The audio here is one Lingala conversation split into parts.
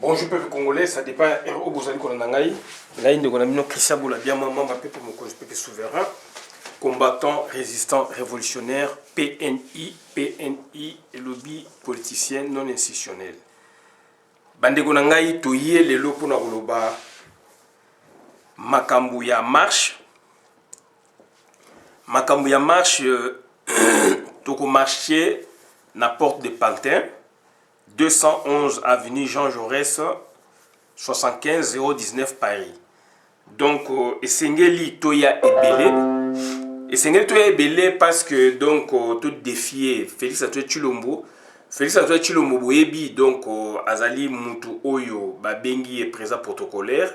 Bonjour peuple congolais, ça dépend au Bozali Konanangaï. Là, il y a Christian Boulabia, membre peuple souverain, combattant, résistant, révolutionnaire, PNI, et lobby politicien non institutionnel. Bande Konangaï, Toye, les lots pour Narouloba, Makambouya marche. Makambouya marche, Toko marché, na porte de Pantin. 211 avenue Jean Jaurès, 75 019 Paris. Donc, Essengeli Toya Ebele. Essengeli Toya Ebele parce que, donc, tout défier Félix Antoine Tshilombo. Félix Antoine Tshilombo Boyebi, donc, Azali Moutou Oyo, Babengi est présent protocolaire.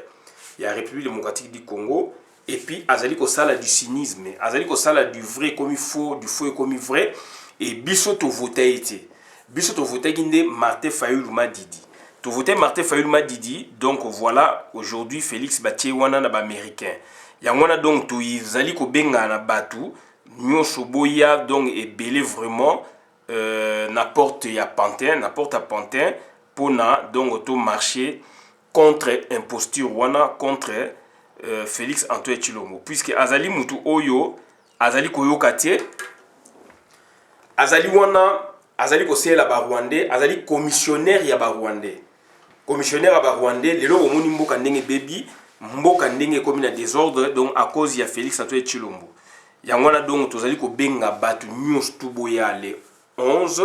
Il y a la République démocratique du Congo. Et puis, Azali Kosala du cynisme. Azali Kosala du vrai comme il faut, du faux comme il vrai. Et Bissoto Votaïté. Biso to voté Martin Fayulu Madidi. To voté Martin Fayulu Madidi. Donc voilà, aujourd'hui Félix Batie wana na ba américain. Yangwana donc to izali ko benga na batu. Nyonso boya donc ebele vraiment na porte ya Pantin, na porte à Pantin pour na donc to marcher contre imposture wana contre Félix Antoine Tshilombo puisque azali mutu oyo azali koyoka te. Azali wana Azali conseiller la Rwandais, Azali commissionnaire ya Rwandais. Commissionnaire ya Rwandais, lelo omoni mboka ndenge baby, mboka ndenge comme na désordre donc à cause ya Félix Antoine Tshilombo. Yangwana donc tozali ko benga batu nyonso tuboya le 11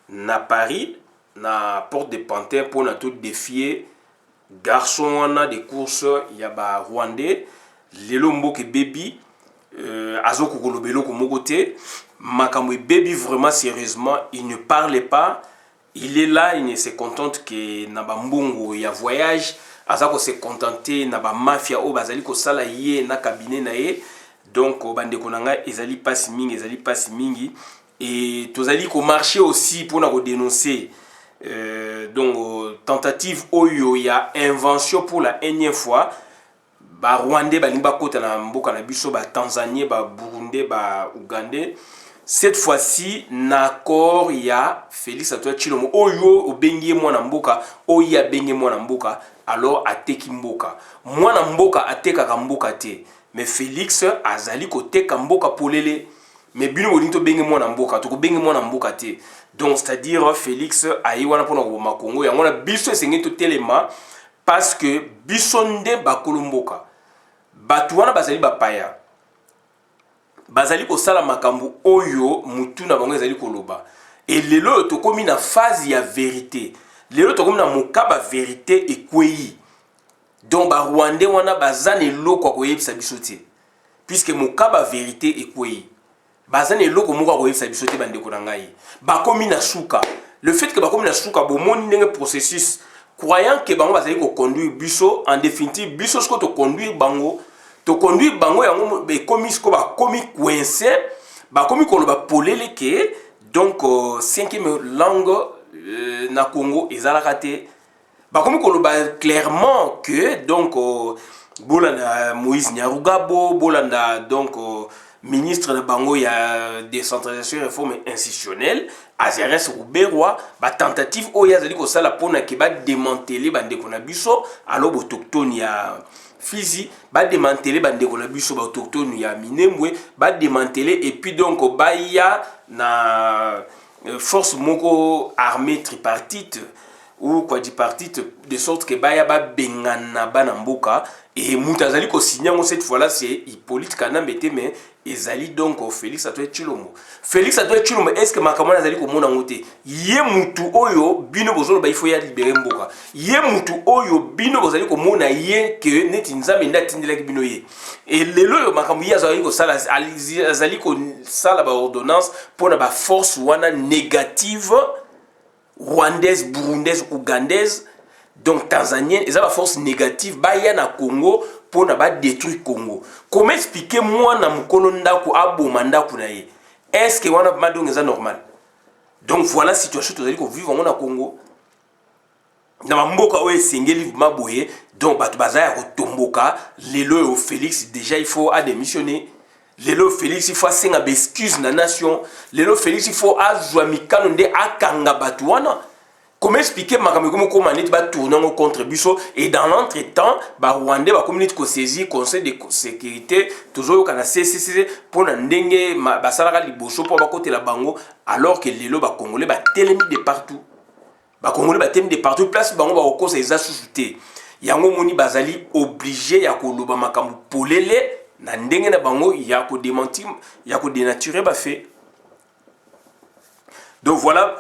na Paris na porte de Pantin pour na tout défier garçon wana de course ya ba Rwandais. Lelo mboka baby azoko kolobelo ko mokote. Makamwe baby vraiment sérieusement, il ne parle pas. Il est là, il ne se contente que naba mbongo ya voyage. Azako se contenter naba mafia o bazali ko sala ye na cabinet na ye. Donc bande konanga ezali pas mingi et tozali ko marcher aussi pour na ko dénoncer donc tentative oyo ya invention pour la énième fois. Ba Rwandais ba limba kota na mboka na biso ba Tanzanie ba Burundais ba Ougandais. Cette fois-ci, l'accord il y a Félix Antoine Tshilombo oyo obengi mwana mboka oya bengi mwana mboka alors ateki mboka mwana mboka ateka ka mboka te mais Félix azali ko teka mboka polele mais bino bonito bengi mwana mboka to ko bengi mwana mboka te donc c'est-à-dire Félix ayi wana pona ko makongo ya ngona biso esengi to telema parce que biso nde bakolo mboka batu wana bazali bapaya bazali ko sala makambu oyo mutu na bango ezali koloba et lelo to komi na phase ya vérité lelo to komi na mokaba vérité ekweyi donc ba Rwandais wana bazane loko ko yebisa biso te puisque mokaba vérité ekweyi bazane loko moko ko yebisa biso te bandeko na ngai ba komi na suka le fait que ba komi na suka bo moni ndenge processus croyant que bango bazali ko conduire biso en définitive biso ce que to conduire bango to conduire bango yango be komi ko ba komi coincé ba komi ko ba polele ke donc cinquième langue na Congo ezalaka te ba komi ko ba clairement que donc bolanda Moïse Nyarugabo bolanda donc ministre de bango ya décentralisation et réforme institutionnelle Azares Rouberwa ba tentative oyo azali ko sala pona ke ba démanteler bandeko na biso alors autochtone ya Fizi, ba démanteler bandeko na biso ba autochtone ya Minembwe, ba démanteler et puis donc baya na force moko armée tripartite ou quadripartite de sorte que baya ba bengana bana mboka et mutazali ko signer cette fois là c'est Hippolyte Kanambete mais ezali donc Félix Antoine Tshilombo. Félix Antoine Tshilombo est-ce que makamana azali ko mona ngote ye mutu oyo bino bozolo ba il faut ya libérer mboka. Ye mutu oyo bino bozali ko mona ye que neti nzambe ndatindela ki bino ye. Et lelo makambu ya azali ko sala azali ko sala ba ordonnance pour na ba force wana négative rwandaise, burundaise, ougandaise donc tanzanienne, ils ont la force négative baya na Congo pour na ba détruire Congo. Comment expliquer moi na mukolo ndako aboma ndako na ye? Est-ce que wana madong est normal? Donc voilà situation tozali ko vivre na Congo. Na mboka oyo sengeli maboye donc batu bazaya ko tomboka lelo Félix déjà il faut a démissionner. Lelo Félix il faut senga excuse na nation. Lelo Félix il faut azwa mikano nde akanga batu wana. Comment expliquer makameko ko manit ba tourner contre biso et dans l'entretemps ba Rwandais ba communauté ko saisi conseil de sécurité toujours kana CCC pour na ndenge ba salaka liboso pour ba côté la bango alors que lelo ba congolais ba telemi de partout ba congolais ba telemi de partout place bango ba kosa eza susute yango moni bazali obligé ya koloba makambo polele na ndenge na bango ya ko démentir ya ko dénaturer ba fait. Donc voilà,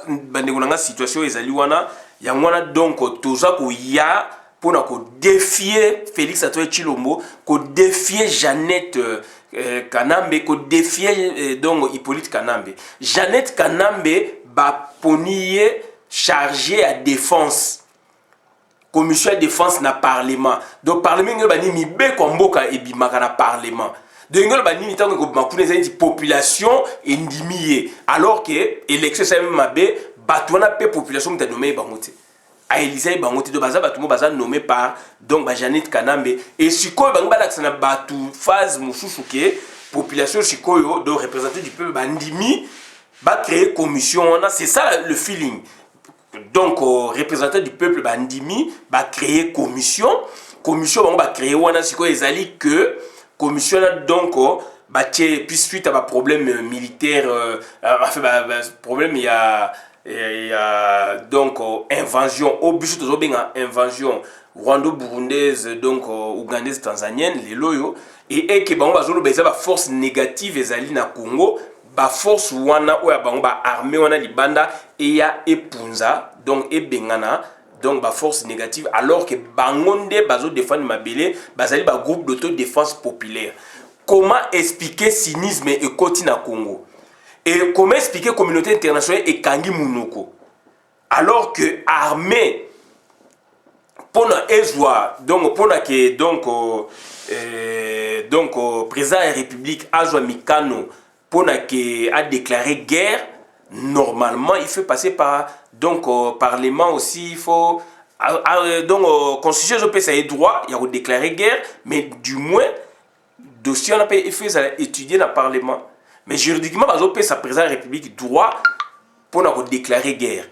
la situation est wana ya mwana donc toza ko ya pour na ko défier Félix Antoine Tshilombo, ko défier Jeannette Kanambe, ko défier donc Hippolyte Kanambe. Jeannette Kanambe ba ponier chargé à défense. Commission de défense na parlement. Donc parlement ngel bani mi be ko mboka ebimaka na parlement. Donc, la population est indimiée. Alors que l'élection, c'est même la population qui est nommée Bangote. A Elisa Bangote, de Baza, Batoumo Baza, nommé par donc Janet Kanambe. Et si quoi, Bangba, c'est une phase Moussouke, population Chikoyo, de représentant du peuple Bandimi, va créer commission. C'est ça le feeling. Donc, représentant du peuple Bandimi va créer commission. Commission, on va créer, on a Chikoyo, ils que. Commission donc puis suite à un problème militaire problème il y a donc invasion au but de invasion rwando-burundaise donc ougandaise tanzanienne les loyo et que bango bazolo beza ba force négative ezali na Congo ba force wana oya bango ba armée wana libanda et ya epunza donc ebengana donc ba force négative alors que bangonde bazo défendre mabélé bazali ba groupe d'autodéfense populaire. Comment expliquer cynisme et koti na Congo et comment expliquer communauté internationale et kangi munoko alors que armée pona ezwa donc pona que donc président de la République azwa mikano pona que a déclaré guerre. Normalement, il faut passer par donc parlement aussi, il faut donc constitution européenne ça est droit, il y a déclaré guerre, mais du moins dossier on a fait étudier dans le parlement. Mais juridiquement, ça président de la République droit pour nous déclarer guerre.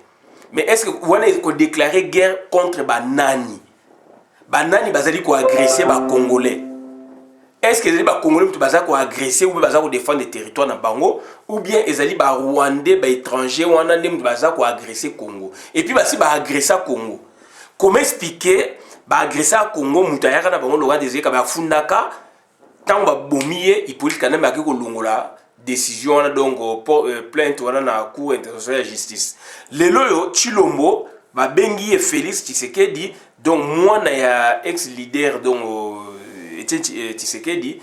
Mais est-ce que on a déclaré guerre contre banani? Banani bazali ko agresser ba Congolais. Est-ce que les Congolais ont agressé ou ont défendre les territoires dans Bango ou bien les Rwandais, les étrangers ou ont agressé Congo? Et puis, si ils ont agressé Congo, comment expliquer agresser Congo, Moutayaka, Bango, Laurent Désiré, Fundaka, tant que Bomier, Hippolyte Kanambe, la décision, donc plainte dans la Cour internationale de justice. Les loyo, Tshilombo, Bengi et Félix Tshisekedi, donc moi, il y a ex-leader, donc. Tshisekedi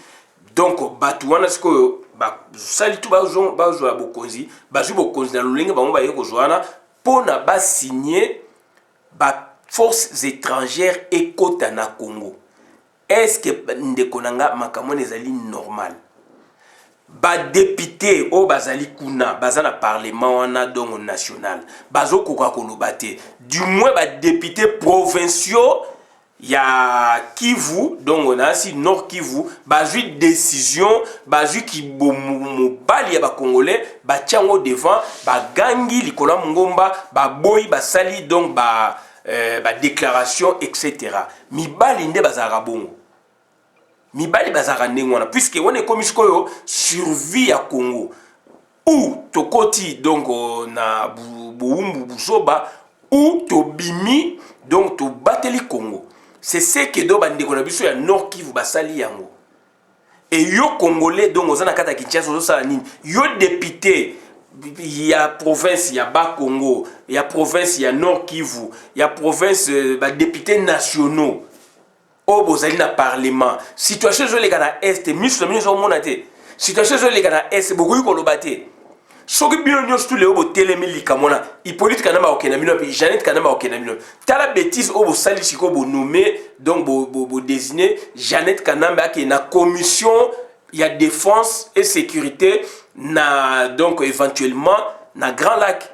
donc batouana siko ba sali tout bazwa bokonzi bazwi bokonzi na lulinga bango ba yeko joana pona ba signer ba forces étrangères ekota na Congo. Est-ce que ndeko nanga makamone ezali normal ba député o bazali kuna bazana parlement wana donc national bazo koka kolobate du moins ba député provinciaux. Il y a Kivu, donc on a aussi Nord Kivu, bazu décision, bazu qui bali ya ba Congolais, ba tiango devant, ba gangi likola ngomba, ba boy, ba sali donc ba déclaration etc. Mi bali nde bazara bongo. Mi bali bazara ndengwana puisque on est comme iskoyo survie à Congo. Ou tokoti donc na buumbu busoba ou tobimi donc to bateli Congo. C'est ce que do bande ko na biso ya Nord Kivu basali yango. Et yo Congolais donc ozana kata Kinshasa ozosala nini? Yo député il y a province il y a Bas Congo, il y a province il y a Nord Kivu, il y a province ba députés nationaux. O bozali na parlement. Situation zo les gars est ministre ministre au monate. Situation zo les gars est beaucoup ko lobate. Soki bino nyos tous les obo telemi likamona Hippolyte Kanambe okena mino puis Jeannette Kanambe okena mino tala bêtise obo sali siko bo nommé donc bo désigner Jeannette Kanambe qui na commission il y a défense et sécurité na donc éventuellement na Grand Lac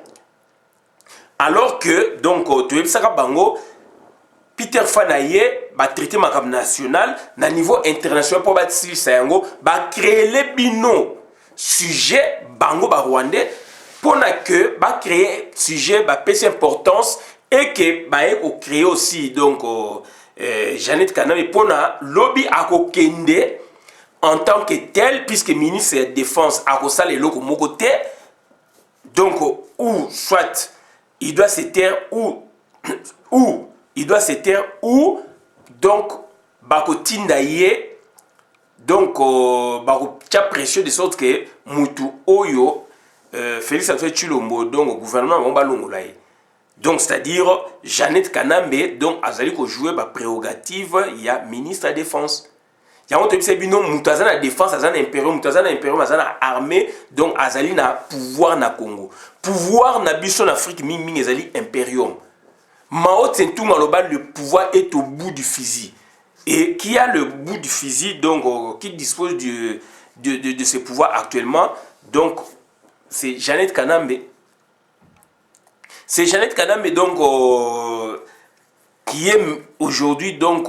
alors que donc tu es saka bango Peter Fanaye ba traité makam national na niveau international pour bâtir ça yango ba créer les bino sujet bango ba rwandais pour que ba créer sujet ba pèse importance et que baye ko créer aussi donc Jeannette Kanambe pona lobby akokende en tant que tel puisque ministre de la défense a sale loko moko te donc ou soit il doit se taire ou il doit se taire ou donc bakotinda ye donc bako tia pression de sorte que mutu oyo Félix Antoine Tshilombo donc au gouvernement va balongola ye. Donc c'est-à-dire Jeannette Kanambe donc azali ko jouer ba prérogative il y a ministre de la défense. Il y a un autre bino mutazana défense azana impérium mutazana impérium azana armée donc azali na pouvoir na Congo. Pouvoir na biso na Afrique mingi ezali impérium. Mao Tse-tung Maloba le pouvoir est au bout du fusil. Et qui a le bout du fusil donc qui dispose de ce pouvoir actuellement donc c'est Jeannette Kanambe. C'est Jeannette Kanambe donc qui est aujourd'hui donc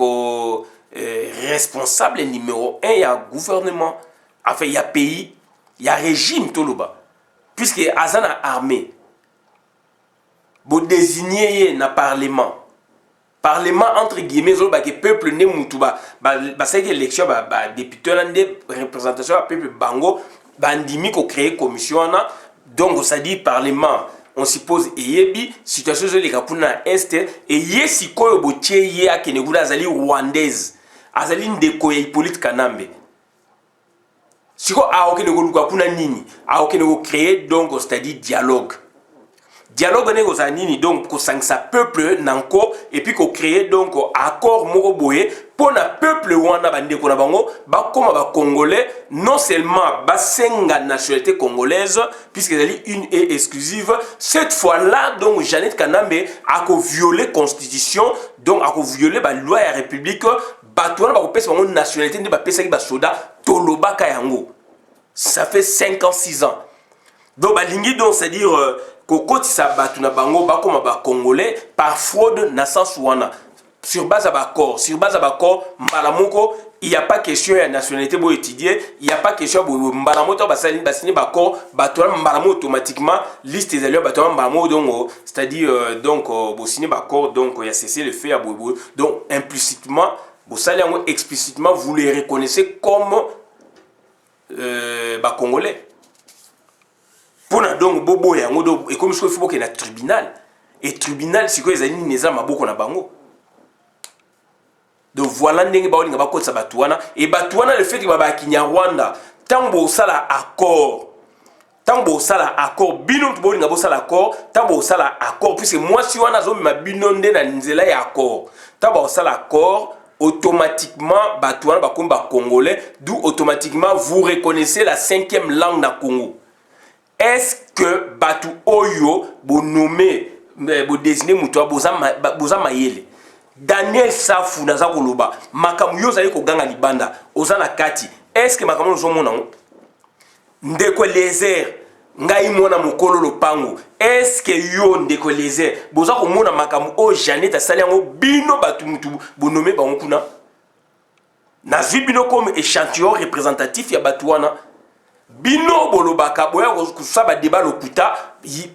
responsable numéro 1 il y a gouvernement, enfin il y a pays, il y a régime Toloba. Puisque Azana armée, vous désignez na parlement. Parlement entre guillemets, que peuple ne mutuba, c'est que l'élection, député, représentation, peuple bango, bandimi ko créer commission, donc ça dit parlement. On suppose yebi situation zo leka puna est et yesi koyo botie ye akenegula azali rwandaise azali ndeko ya Hippolyte Kanambe siko a okenegoluka puna nini a okenego créer donc c'est-à-dire dialogue ne ko nini donc ko sangsa peuple nanko et puis ko créer donc accord moko boye pona peuple wana bandeko na bango bakoma ba congolais non seulement basenga nationalité congolaise puisque elle est une et exclusive cette fois-là donc Jeannette Kanambe a violé constitution donc a violé ba loi ya république batwana ba ko pesa bango nationalité ndi ba pesa ki ba soda tolobaka yango ça fait 5 ans 6 ans donc balingi donc c'est dire kokoti sa batuna bango bakoma ba congolais par fraude na sens wana sur base d'accord mbalamoko il y a pas question ya nationalité pour étudier il y a pas question pour mbalamoto basali basini d'accord batona mbalamo automatiquement liste des alliés batona mbalamo donc c'est-à-dire donc bosini d'accord donc il y a cessé le fait à bobo donc implicitement bosali yango explicitement vous les reconnaissez comme ba congolais. Pona donc bobo yango do et comme il faut que na tribunal et tribunal siko ezali neza maboko na bango. Donc voilà ndenge baolinga bakotsa batuana et batuana le fait que baba Kinyarwanda tambo sala accord bino bolinga bo sala accord tambo sala accord puisque moi si wana zo ma bino nde na nzela ya accord tambo sala accord automatiquement batuana bakomba congolais d'où automatiquement vous reconnaissez la 5e langue na Congo. Est-ce que batu oyo bo nommé bo désigner muto boza mayele Daniel Safu naza koloba makamu yo zali ko ganga libanda ozana kati est-ce que makamu zo mona ndeko lézère ngai mona mokolo lopango est-ce que yo ndeko lézère boza ko mona makamu o Jeannette asali yango bino batu mutu bonome bango kuna nazwi bino comme échantillon représentatif ya batu wana bino bolobaka boya kusaba débat lokuta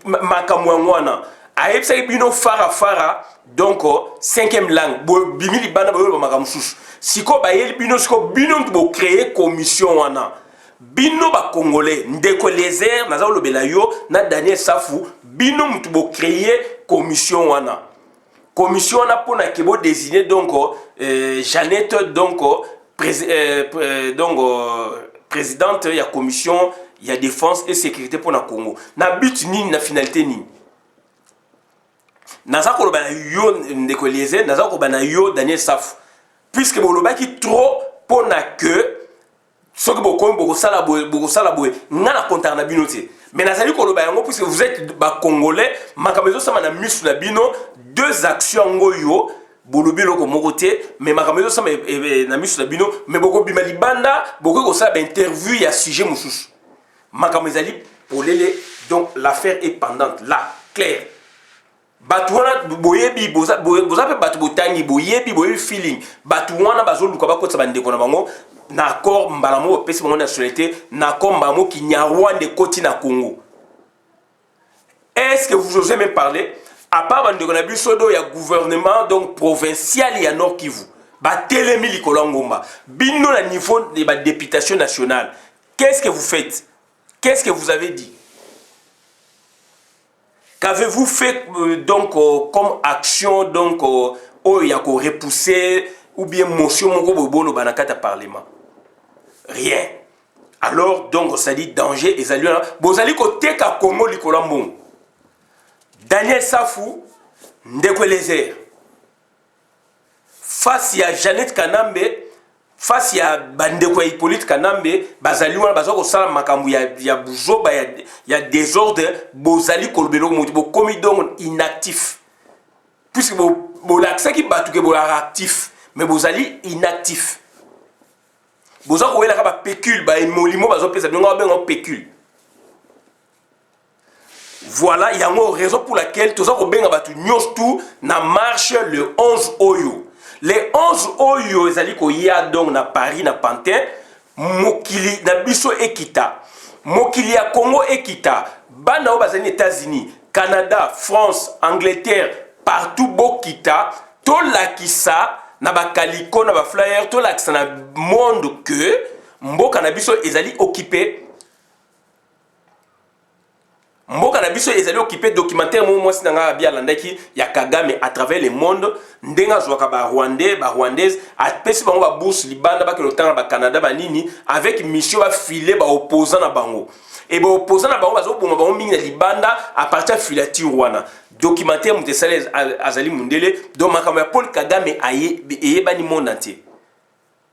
makamu wana aepsa bino fara donc 5e langue bimili bana boyo makamu susu siko bayeli bino siko bino bo créer commission wana bino ba congolais ndeko lézère naza lobela yo na Daniel Safu bino mutu bo créer commission wana pona ke bo désigner donc Jeannette donc présidente ya commission ya défense et sécurité pour na Congo na but nini na finalité nini naza koloba na yo ndeko lézère naza koloba na yo Daniel Safu puisque bolobaki trop pona que soki bokosala boye nga na kontar na bino te mais nazali koloba yango puisque vous êtes ba congolais makambo ezosama na misu na bino deux actions ngoyo bolobi loko moko te mais makambo ezosama na misu na bino mais bokobima libanda bokosala ba interview ya sujet mosusu makambo ezali polele donc l'affaire est pendante là clair batu wana boyebi boza pe batu botangi boyebi feeling batu wana bazoluka bakotsa bandeko na bango na accord mbalamo pesi bango nationalité na accord mbamo Kinyarwanda koti na Congo. Est-ce que vous osez même parler à part bandeko na biso do ya gouvernement donc provincial ya Nord Kivu ba telemi likolo ngomba bino na niveau de la députation nationale. Qu'est-ce que vous faites? Qu'est-ce que vous avez dit? Qu'avez-vous fait donc comme action donc il y a qu'on repousser ou bien motion moko bobolo banakata parlement? Rien. Alors donc ça dit danger ezali na bozali côté ka Congo likolo mbongo. Daniel Safou ndeko Lézère face à Jeannette Kanambe, face à bandeko Hippolyte Kanambe, bazali wana bazoko sala makambu ya buzoba ya désordre, bozali kolbelo mutu bo komi donc inactif. Puisque bo l'accès qui batu ke bo actif, mais bozali inactif. Bozako wela ka ba pécule ba molimo bazo pesa donc ba ben pécule. Voilà, il y a une raison pour laquelle tout ça tout na marche le 11 Oyo. Les 11 Oyo, ils allaient donc na Paris, na Pantin, Mokili, na Biso Ekita, Mokili à Congo Ekita, Bana aux États-Unis, Canada, France, Angleterre, partout Bokita, tout la Kissa, na ba Kaliko, na ba flyer, tout la Kissa na monde que Mboka na Biso ils allaient occuper. Mboka na biso ezali occupé documentaire moi sinanga bia landaki ya Kagame à travers le monde ndenga zwaka ba Rwandais ba Rwandaises a pesi bango ba bourse libanda ba ke le temps ba Canada ba nini avec mission ba filer ba opposant na bango et ba opposant na bango bazo bonga bango mingi na libanda à partir filature wana documentaire mutesale azali mundele donc makama Paul Kagame aye bani monde entier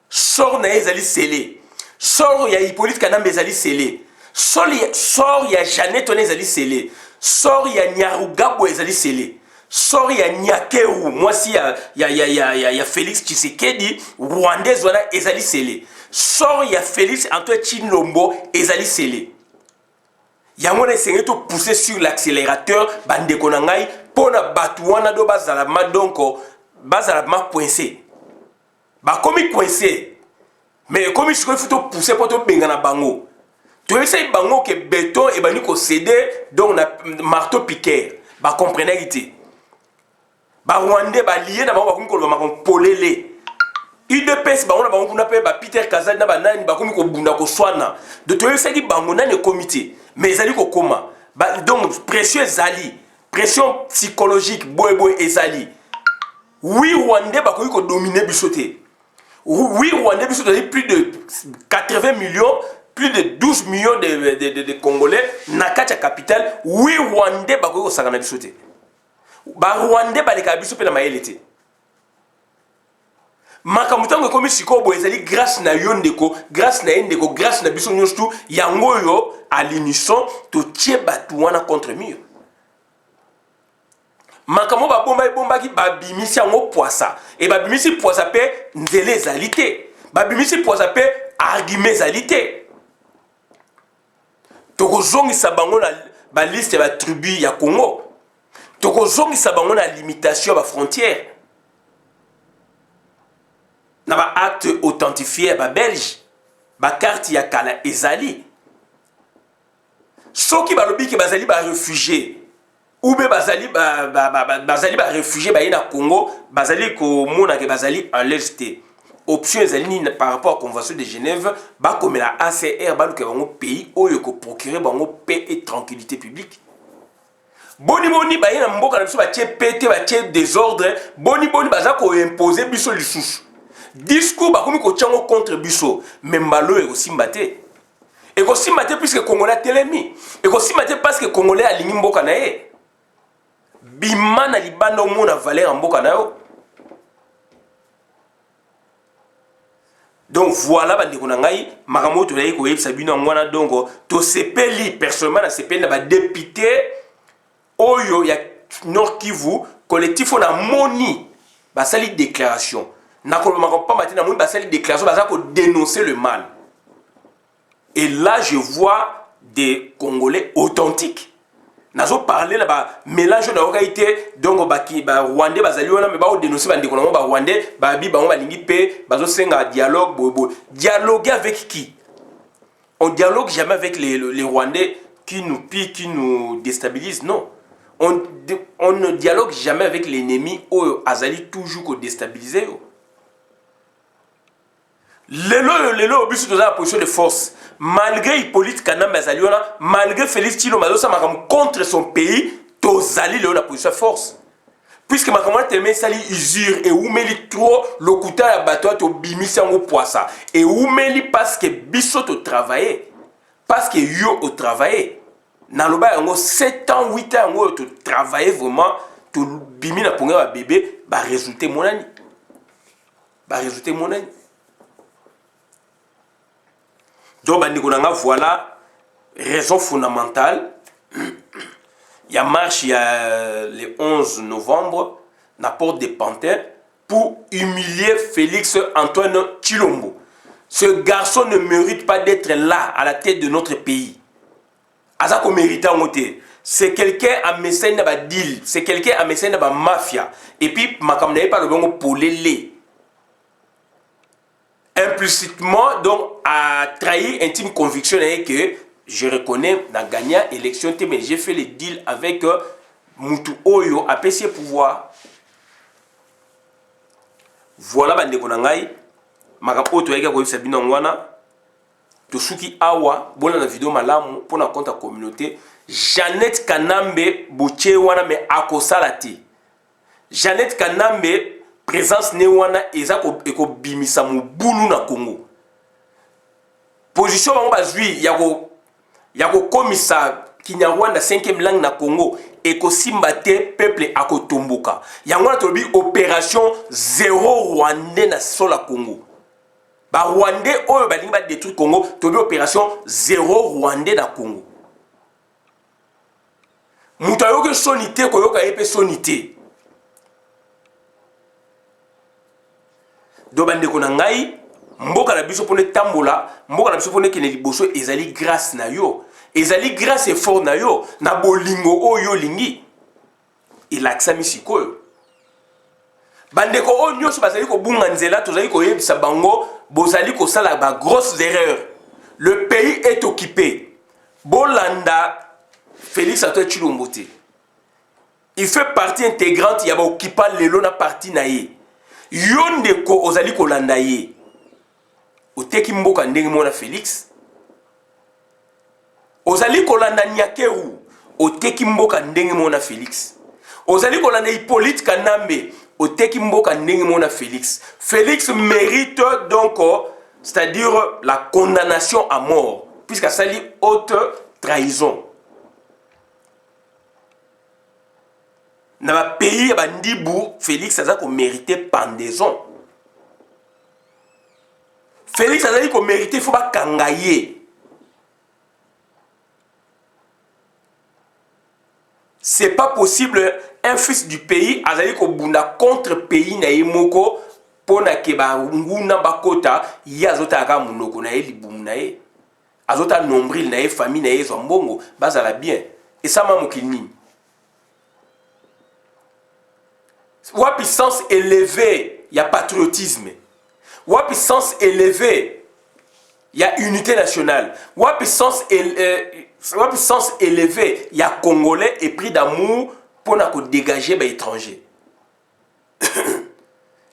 sort na ezali scellé sort ya Hippolyte Kanambe ezali scellé. Sort ya Jeannette on ezali scellé. Sort ya Nyarugabo ezali scellé. Sort ya Nyakeru, moi si ya Félix Tshisekedi, Rwandais wana ezali scellé. Sort ya Félix Antoine Tshilombo ezali scellé. Yango na essayé de pousser sur l'accélérateur bandeko na ngai pona batu wana do bazala ma donc bazala ma coincé. Ba komi coincé. Mais comme il faut pousser pour to benga na bango. Tu sais bango que béton et bani ko céder donc na marteau piqueur ba comprenez ité ba Rwandais ba lié na bango ba ko ba polele UDPS ba on ba kuna pe ba Peter Kazadi na ba nani ba komi ko bunda ko swana de tu sais di bango na ne comité mais ezali ko koma ba donc pression ezali pression psychologique boy ezali oui Rwandais ba ko dominer bisoté oui Rwandais bisoté plus de 80 millions plus de 12 millions de Congolais na kacha capitale oui Rwandais ba ko sakana bisoté ba Rwandais ba leka biso pe na maelete makamutango komi sikobo ezali grâce na yondeko grâce na endeko grâce na biso nyonso yango yo à l'unisson to tie batu wana contre mur makamo ba bomba ki ba bimisi yango poisa et ba bimisi poisa pe nzele ezalité ba bimisi poisa pe argument ezalité tokozongisa bango na ba liste ba tribu ya Congo tokozongisa bango na limitation ba frontière na ba acte authentifié ba Belge ba carte ya kala ezali soki balobi ke bazali ba réfugié ou be bazali bazali ba réfugié ba na Congo bazali ko mona ke bazali en légalité option ezali par rapport à la convention de Genève ba comme la ACR ba luka bango pays oyo ko procurer bango paix et tranquillité publique boni ba na mboka na biso ba tie pété ba tie désordre boni baza ko imposer biso lisusu discours ba komi ko tchango contre biso membalo e ko simbate et ko simbate puisque congolais telemi et ko simbate parce que congolais alingi mboka na ye bimana libanda mo na valeur mboka na yo. Donc voilà bandeko na ngai makambo to ko yebisa bino ngwana dongo to sepeli personnellement na sepeli na ba député oyo ya Nord Kivu collectif on a moni ba sali déclaration na ko pas matin na moni ba sali déclaration ba za ko dénoncer le mal et là je vois des Congolais authentiques nazo parler là ba mélange na okaité donc ba Rwandais bazali wana mais ba o dénoncer ba ndeko na ba Rwandais ba bi ba lingi pe bazo senga dialogue dialoguer avec qui? On dialogue jamais avec les Rwandais qui nous piquent, qui nous déstabilisent, non. on ne dialogue jamais avec l'ennemi ou azali toujours ko déstabiliser. Lelo biso dans la position de force. Malgré Hippolyte Kanambe azali wana, malgré Félix Tshilombo azo makam contre son pays, tozali lelo la position de force. Puisque ma commande tellement sali usure et oumeli trop lokuta ya bato to bimisi yango poisa et oumeli parce que biso to travailler parce que yo au travailler na loba yango 7 ans 8 ans yango to travailler vraiment to bimi na ponga ba bébé ba résulter monani donc bandiko nanga voilà raison fondamentale. Il y a marche il y a le 11 novembre na porte des Panthères pour humilier Félix Antoine Tshilombo. Ce garçon ne mérite pas d'être là à la tête de notre pays. Azako mérite en moté. C'est quelqu'un à message na deal, c'est quelqu'un à message na mafia et puis makam na pas le bon pour les implicitement donc a trahi intime conviction que je reconnais dans gagnant élection mais j'ai fait le deal avec Moutou Oyo à PC pouvoir. Voilà bande konangai makapo to yeka ko sabina ngwana to suki awa bona na vidéo malamu pour na compte communauté Jeannette Kanambe boche wana me akosalati. Jeannette Kanambe présence ne wana eza ko bimisa mubulu na Congo. Position bango bazui yako komisa Kinyarwanda 5e langue na Congo et ko simbate peuple akotomboka. Yango to bi opération zéro rwandais na sola Congo. Ba rwandais oyo balingi ba détruire Congo, to bi opération zéro rwandais na Congo. Muta yoke sonité ko yoka epe sonité. Do bande ko na ngai mboka na biso pone tambola, mboka na biso pone kene liboso ezali grâce na yo. Ezali grâce effort na yo na bolingo oyo lingi. Il aksami sikoyo. Bande ko o nyoso bazali ko bunga nzela tozali ko yebisa bango bozali ko sala ba grosse erreur. Le pays est occupé. Bolanda Félix Antoine Tshilombo. Il fait partie intégrante ya ba occupant lelo na parti na ye. Yonde ko ozali ko landa ye. Oteki mboka ndenge mona Félix. Ozali ko landa Nyakeru. Oteki mboka ndenge mona Félix. Ozali ko landa Hippolyte Kanambe. Oteki mboka ndenge mona Félix. Félix mérite donc c'est-à-dire la condamnation à mort puisqu'il sali haute trahison. Dans le pays bandibu Félix a mérité pendaison. Félix a mérité faut pas kangaye. C'est pas possible un fils du pays azali ko bunda contre pays na yemoko pona ke ba nguna bakota yazota ka munoko na libumu na ye azota nombril na ye famille na ye zombongo bazala bien et ça m'a mokini wa puissance élevée il y a patriotisme wa puissance élevée il y a unité nationale wa puissance élevée il y a congolais et pris d'amour pour dégager les étrangers.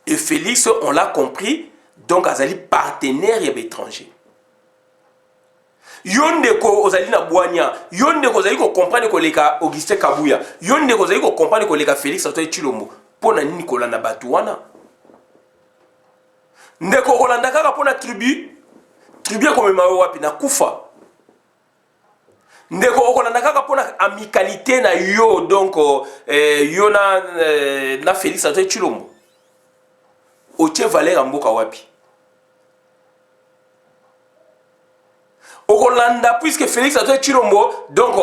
Et Félix, on l'a compris, donc azali partenaire des étrangers. Yonde ko ozali na Boanya, yonde ko ozali ko comprendre ko leka Augustin Kabuya, yonde ko ozali ko comprendre ko leka Félix Antoine Tshilombo, pona nini ko landa batu wana. Ndeko ko landa kaka pona tribu ko mema wapi na kufa. Ndeko okolanda kaka pona amicalité na yo donc yo na Félix Antoine Tshilombo. Otie valeur mboka wapi. Okolanda puisque Félix Antoine Tshilombo donc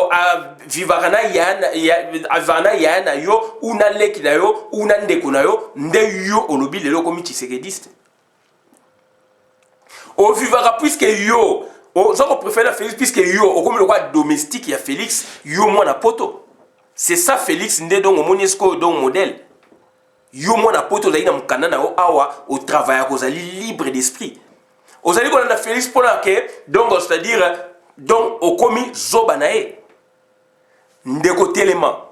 vivana yana yo una leki na yo una ndeko na yo nde yo olobi lelo komi Tshisekedi. O vivara puisque yo ça qu'on préfère Félix puisque yo comme le roi domestique il y a Félix yo moi na poto. C'est ça Félix ndé donc monesco donc modèle. Yo moi na poto zaina mukanda na o awa au travail ko zali libre d'esprit. Ozali ko na Félix pour que donc c'est-à-dire donc au komi zoba nae. Ndeko telema.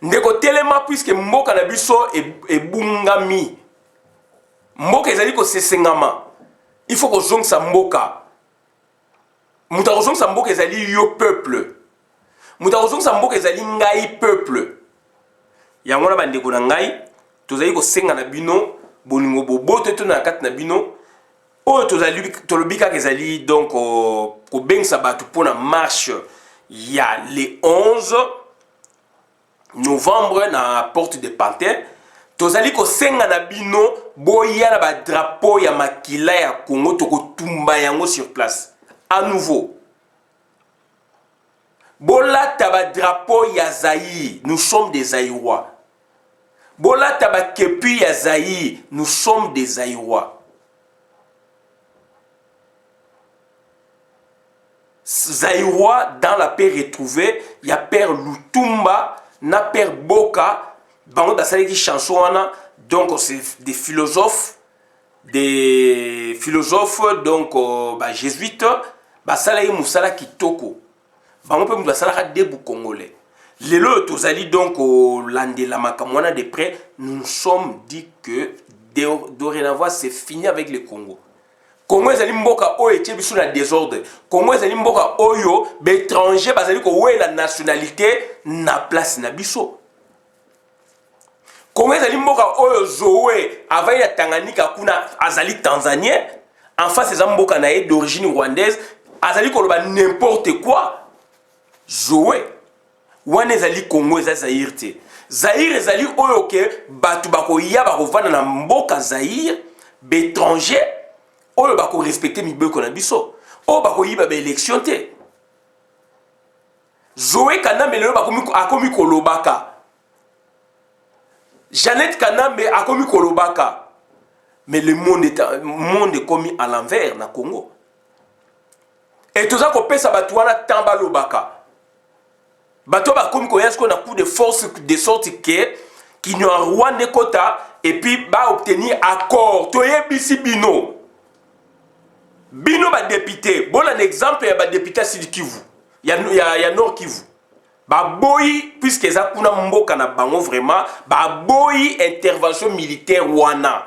ndeko telema puisque mboka na biso ebungami mboka ezali ko sesengama il faut kozongisa mboka mutu akozongisa mboka ezali yo peuple mutu akozongisa mboka ezali ngai peuple yango na bandeko na ngai tozali kosenga na bino bolingo boboto to na kati na bino oyo tolobi kaka ezali donc kobengisa bato mpona marche ya le 11 novembre na porte de Pantin tozali kosenga na bino boya na ba drapeau ya makila ya Congo tokotumba yango sur place à nouveau bolata ba drapeau ya Zaïre nous sommes des Zaïrois bolata ba kepi ya Zaïre nous sommes des Zaïrois Zaïrois dans la paix retrouvée il y a Père Lutumba na Père Boka bango basali ki chanson wana donc c'est des philosophes donc ba jésuites basala yi musala kitoko bango pe musala ka debu congolais lelo tozali donc landela makamwana de près nous sommes dit que dorénavant c'est fini avec le Congo. Congo ezali mboka oyo etie biso na désordre. Congo ezali mboka oyo bétranger bazali ko la nationalité na place na biso. Congo ezali mboka oyo Zoé avant ya Tanganyika kuna azali tanzanien en face eza mboka na ye d'origine rwandaise azali koloba n'importe quoi. Zoé wana ezali Congo eza Zaïre te. Zaïre ezali oyo ke batu bakoya bakovanda na mboka Zaïre bétranger oyo bako respecter mibeko na biso oyo bako yiba ba élection te. Zoé Kanambe lelo akomi kolobaka Jeannette Kanambe akomi kolobaka mais le monde est commis à l'envers na Congo et toza ko pesa batu wana tamba lobaka bato bakomi koyasko na coup de force de sorte que qui n'y a Rwanda kota et puis ba obtenir accord toyebisi bino ba député bon un exemple ya ba député Sud Kivu ya Nord Kivu ba boyi puisque eza kuna mboka na bango vraiment ba boyi intervention militaire wana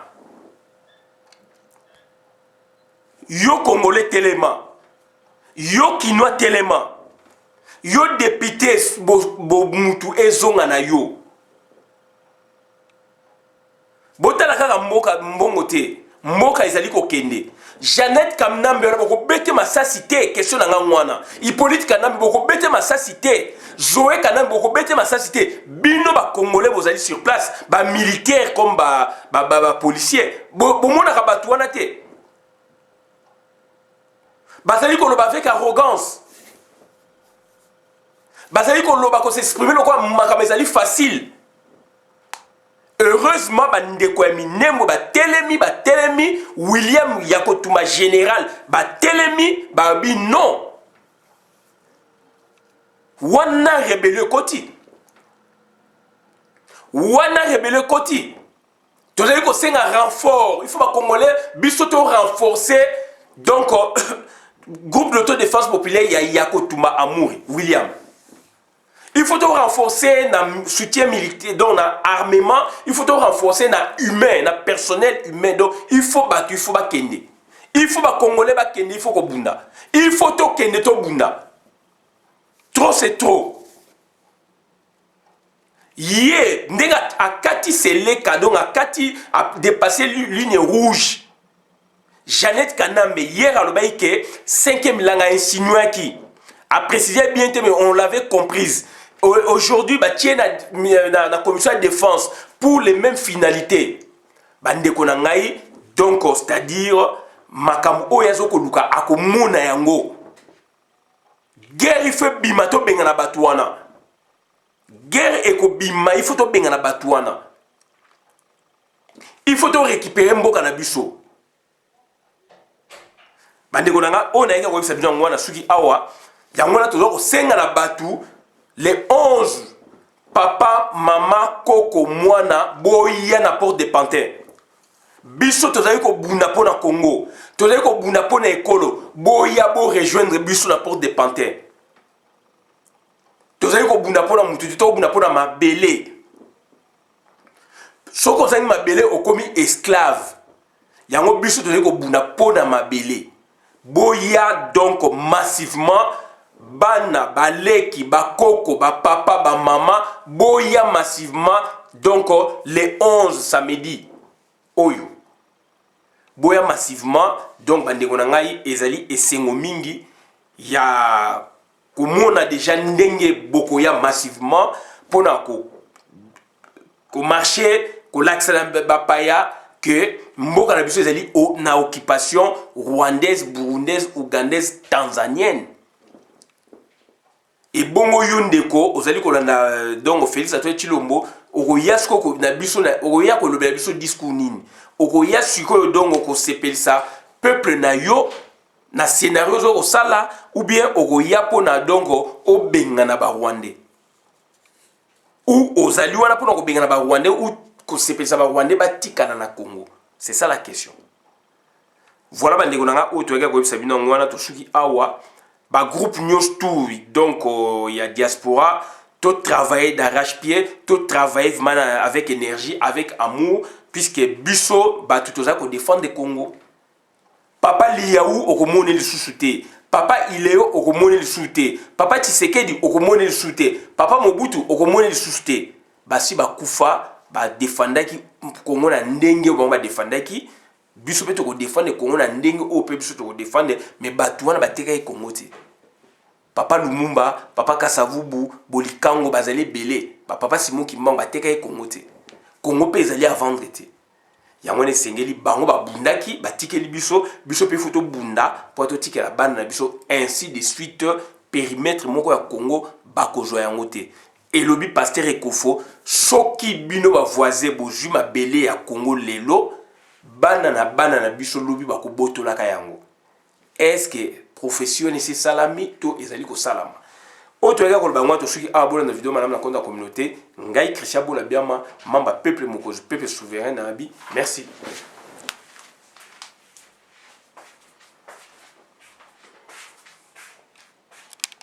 yo congolais telema yo kinois telema yo député mutu ezonga na yo botala kaka mboka mbongo te mboka ezali kokende Jeannette Kanambe boko bete masasi te question na ngwana Hippolyte Kanambe boko bete masasi te Zoé Kanambe boko bete masasi te bino ba congolais bozali sur place ba militaire comme ba policier bomona ka batu wana te bazali ko loba avec arrogance bazali ko loba ko s'exprimer lokwa makambo ezali facile. Heureusement bandeko ya minembo batelemi William Yakotuma général batelemi babi non wana rebelle koti tozali ko senga renfort il faut ba congolais biso to renforcer donc groupe d'autodéfense populaire ya Yakotuma Amouri William. Il faut renforcer le soutien militaire, donc l'armement, il faut renforcer le humain, le personnel humain. Donc il faut battre, il faut kende. Il faut Congolais kende, il faut bunda. Il faut kende to bunda. Trop c'est trop. Yé, ndenga akati seleka donc akati a dépassé ligne rouge. Jeannette Kanambe hier a que 5e langue a insinué qui a précisé bien mais on l'avait comprise. Aujourd'hui, la commission de défense pour les mêmes finalités. Donc, c'est-à-dire, Makam Oyazoko Luka, Akomuna Yango. Guerre, il faut bimato bengana batouana. Guerre, eko bima, il faut to bengana batouana. Il faut to récupérer Mboka na biso. Bandeko nanga, on a été au website de Suki Awa, Yangwana toujours senga na batu. Les 11, papa, maman, koko, mwana, boya na porte de Pantin. Biso tozali ko bunda po na Congo. Tozali ko bunda po na ekolo. Boya bo rejoindre biso na porte de Pantin. tozali kobunda mpona mutu te tobunda mpona mabele soki ozangi mabele okomi esclave yango biso tozali kobunda mpona mabele boya donc massivement bana baleki bakoko bapapa bamama boya massivement donc les 11 samedi oyo boya massivement donc bandeko na ngai ezali esengo mingi ya komona déjà ndenge bokoya massivement mpona komarche kolakisa bapaya que mboka na biso ezali na occupation rwandaise burundaise ougandaise tanzanienne et bongo yo ndeko ozali kolanda donc Félix Antoine Tshilombo okoya siko na biso okoya kolobela biso discours nini okoya siko donc okosepelisa peuple na yo na scénario zo kosala ou bien okoya pona donc obenga na ba Rwandais ou ozali wana pona kobenga na ba Rwandais ou kosepelisa ba Rwandais batikana na Congo. C'est ça la question. Voilà bandeko nanga o toyeka ko bisa bino ngwana to suki awa ba groupe news tour donc il y a diaspora tout travailler d'arrache-pied tout travailler vraiment avec énergie avec amour puisque biso ba tout oza ko défendre le Congo. Papa Liaou okomone le sous-souté. Papa Ileo okomone le sous-souté. Papa Tshisekedi okomone le sous-souté. Papa Mobutu okomone le sous-souté. Basi ba kufa ba defendaki Congo na ndenge ba defendaki biso peto ko défendre Congo na ndenge o pe biso to ko défendre mais batu wana bateka e Congo te. Papa Lumumba, papa Kasavubu, Bolikango bazali belé. Papa Simon Kimbangu bateka e Congo te. Congo pe ezali à vendre te. Yangone sengeli bango ba bundaki batikeli biso biso pe photo bunda po to tikela bana na biso ainsi de suite périmètre moko ya Congo bakozwa yango te. Et lobi pasteur Ekofo soki bino ba voisin bozwi mabele ya Congo lelo bana na biso lobi bakobotolaka yango. Est-ce que profession c'est salami to ezali ko salama oto yaka ko bangwa to soki abona na vidéo madame na compte la communauté ngai Christian Bola biama mamba peuple mokozo peuple souverain na bi merci.